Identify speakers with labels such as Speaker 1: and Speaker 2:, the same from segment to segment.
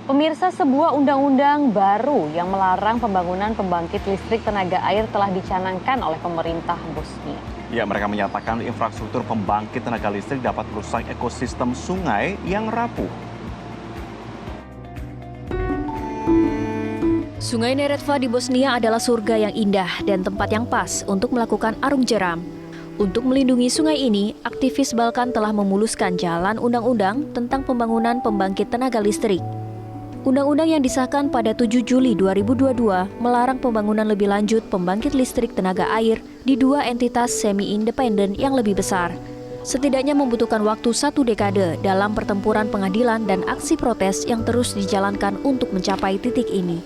Speaker 1: Pemirsa, sebuah undang-undang baru yang melarang pembangunan pembangkit listrik tenaga air telah dicanangkan oleh pemerintah Bosnia.
Speaker 2: Ya, mereka menyatakan infrastruktur pembangkit tenaga listrik dapat merusak ekosistem sungai yang rapuh.
Speaker 3: Sungai Neretva di Bosnia adalah surga yang indah dan tempat yang pas untuk melakukan arung jeram. Untuk melindungi sungai ini, aktivis Balkan telah memuluskan jalan undang-undang tentang pembangunan pembangkit tenaga listrik. Undang-undang yang disahkan pada 7 Juli 2022 melarang pembangunan lebih lanjut pembangkit listrik tenaga air di dua entitas semi-independen yang lebih besar. Setidaknya membutuhkan waktu 1 dekade dalam pertempuran pengadilan dan aksi protes yang terus dijalankan untuk mencapai titik ini.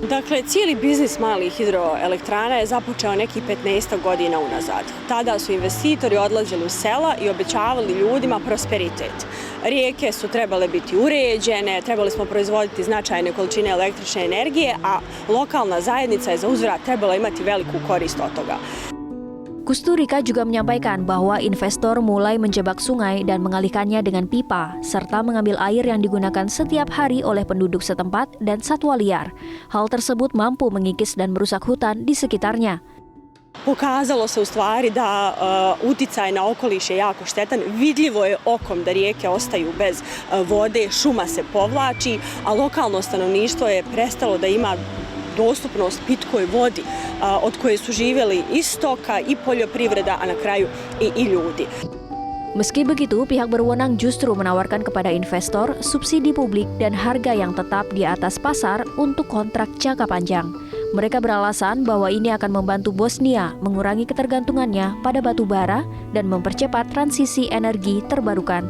Speaker 4: Dakle, cijeli biznis malih hidroelektrana je započeo nekih 15 godina unazad. Tada su investitori odlazili u sela i obećavali ljudima prosperitet. Rijeke su trebale biti uređene, trebali smo proizvoditi značajne količine električne energije, a lokalna zajednica je za uzvrat trebala imati veliku korist od toga.
Speaker 3: Kusturika juga menyampaikan bahwa investor mulai menjebak sungai dan mengalihkannya dengan pipa, serta mengambil air yang digunakan setiap hari oleh penduduk setempat dan satwa liar. Hal tersebut mampu mengikis dan merusak hutan di sekitarnya.
Speaker 4: Pokazalo se u stvari da uticaj na okoliš je jako štetan. Vidljivo je okom da rijeke ostaju bez vode, šuma se povlači, a lokalno stanovništvo je prestalo da ima dostupnost pitkoj vodi od koje su živjeli i stoka i poljoprivreda, a na kraju i ljudi.
Speaker 3: Meski begitu, pihak berwenang justru menawarkan kepada investor subsidi publik dan harga yang tetap di atas pasar untuk kontrak jangka panjang. Mereka beralasan bahwa ini akan membantu Bosnia mengurangi ketergantungannya pada batu bara dan mempercepat transisi energi terbarukan.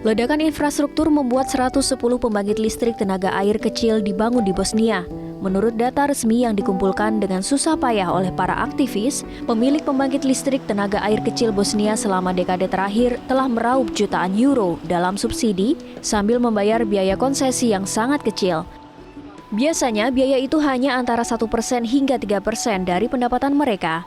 Speaker 3: Ledakan infrastruktur membuat 110 pembangkit listrik tenaga air kecil dibangun di Bosnia. Menurut data resmi yang dikumpulkan dengan susah payah oleh para aktivis, pemilik pembangkit listrik tenaga air kecil Bosnia selama dekade terakhir telah meraup jutaan euro dalam subsidi sambil membayar biaya konsesi yang sangat kecil. Biasanya biaya itu hanya antara 1% hingga 3% dari pendapatan mereka.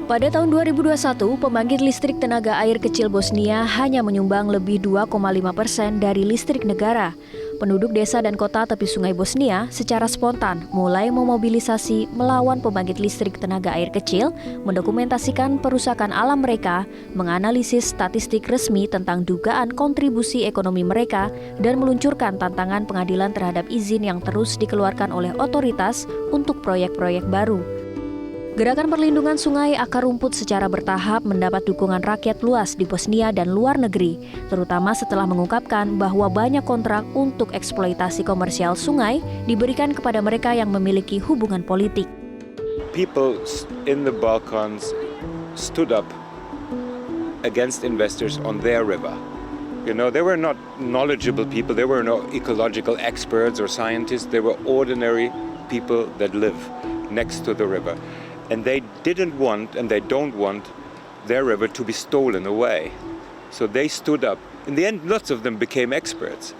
Speaker 3: Pada tahun 2021, pembangkit listrik tenaga air kecil Bosnia hanya menyumbang lebih 2,5% dari listrik negara. Penduduk desa dan kota tepi sungai Bosnia secara spontan mulai memobilisasi melawan pembangkit listrik tenaga air kecil, mendokumentasikan perusakan alam mereka, menganalisis statistik resmi tentang dugaan kontribusi ekonomi mereka, dan meluncurkan tantangan pengadilan terhadap izin yang terus dikeluarkan oleh otoritas untuk proyek-proyek baru. Gerakan perlindungan sungai akar rumput secara bertahap mendapat dukungan rakyat luas di Bosnia dan luar negeri, terutama setelah mengungkapkan bahwa banyak kontrak untuk eksploitasi komersial sungai diberikan kepada mereka yang memiliki hubungan politik.
Speaker 5: People in the Balkans stood up against investors on their river. You know, they were not knowledgeable people, they were no ecological experts or scientists, they were ordinary people that live next to the river. And they didn't want, and they don't want, their river to be stolen away. So they stood up. In the end, lots of them became experts.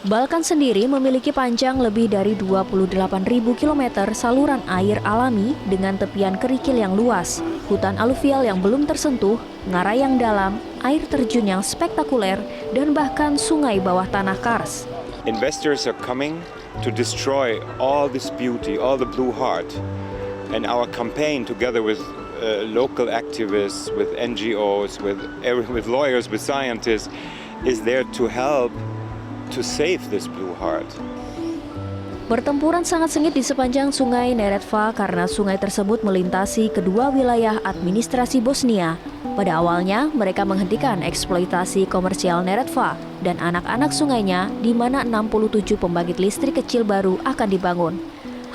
Speaker 3: Balkan sendiri memiliki panjang lebih dari 28.000 km saluran air alami dengan tepian kerikil yang luas, hutan aluvial yang belum tersentuh, ngarai yang dalam, air terjun yang spektakuler, dan bahkan sungai bawah tanah Kars.
Speaker 5: Investors are coming to destroy all this beauty, all the blue heart. And our campaign, together with local activists, with NGOs, with lawyers, with scientists, is there to help to save this blue heart.
Speaker 3: Pertempuran sangat sengit di sepanjang sungai Neretva karena sungai tersebut melintasi kedua wilayah administrasi Bosnia. Pada awalnya, mereka menghentikan eksploitasi komersial Neretva dan anak-anak sungainya, di mana 67 pembangkit listrik kecil baru akan dibangun.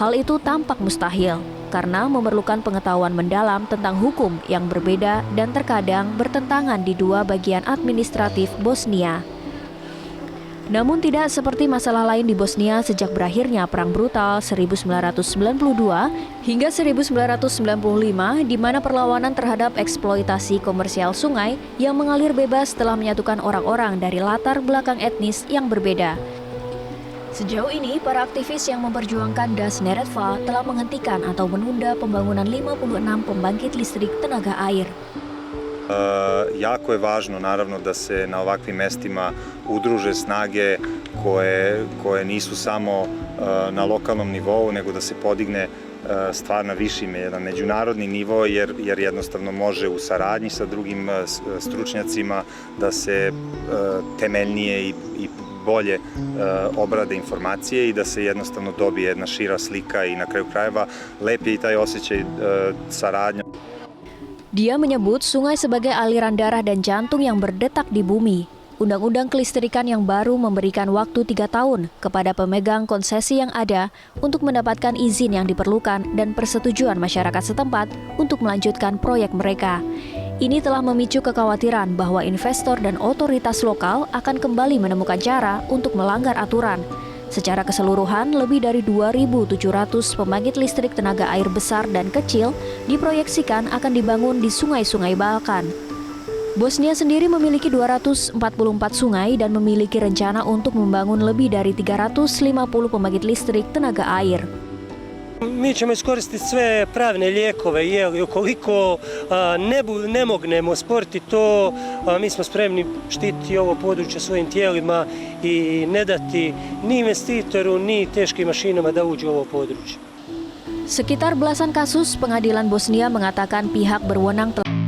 Speaker 3: Hal itu tampak mustahil, karena memerlukan pengetahuan mendalam tentang hukum yang berbeda dan terkadang bertentangan di dua bagian administratif Bosnia. Namun tidak seperti masalah lain di Bosnia sejak berakhirnya Perang Brutal 1992 hingga 1995, di mana perlawanan terhadap eksploitasi komersial sungai yang mengalir bebas telah menyatukan orang-orang dari latar belakang etnis yang berbeda. Sejauh ini, para aktivis yang memperjuangkan Das Neretva telah menghentikan atau menunda pembangunan 56 pembangkit listrik tenaga air.
Speaker 6: Jako je važno naravno da se na ovakvim mestima udruže snage koje nisu samo na lokalnom nivou, nego da se podigne stvar na viši jedan međunarodni nivo, jer jednostavno može u saradnji sa drugim stručnjacima da se temeljnije i bolje obrade informacije i da se jednostavno dobije jedna šira slika i na kraju krajeva lep je i taj osjećaj saradnja.
Speaker 3: Dia menyebut sungai sebagai aliran darah dan jantung yang berdetak di bumi. Undang-undang kelistrikan yang baru memberikan waktu 3 tahun kepada pemegang konsesi yang ada untuk mendapatkan izin yang diperlukan dan persetujuan masyarakat setempat untuk melanjutkan proyek mereka. Ini telah memicu kekhawatiran bahwa investor dan otoritas lokal akan kembali menemukan cara untuk melanggar aturan. Secara keseluruhan, lebih dari 2.700 pembangkit listrik tenaga air besar dan kecil diproyeksikan akan dibangun di sungai-sungai Balkan. Bosnia sendiri memiliki 244 sungai dan memiliki rencana untuk membangun lebih dari 350 pembangkit listrik tenaga air.
Speaker 7: Mi ćemo iskoristiti sve pravne lijekove, jer ukoliko ne mognemo sporiti to, mi smo spremni štititi ovo područje svojim tijelima i ne dati ni investitoru ni teškim mašinama da uđu u ovo područje.
Speaker 3: Sekitar belasan kasus, pengadilan Bosnia mengatakan pihak berwenang telah